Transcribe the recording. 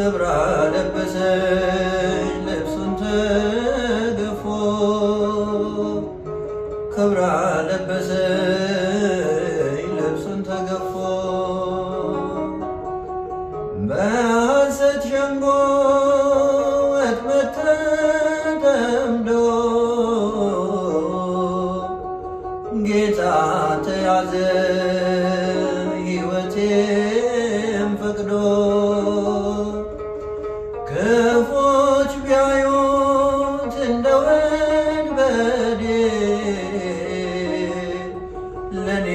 ክብር አለበሰኝ ልብሱን ተገፎ ክብር አለበሰኝ ልብሱን ተገፎ በሐሰት ሸንጎ ወጥመድ ተጠምዶ ጌታ ተያዘ ሕይወቴም ፈቅዶ ክፎች ቢያዩት እንደ ወንበዴ ለኔ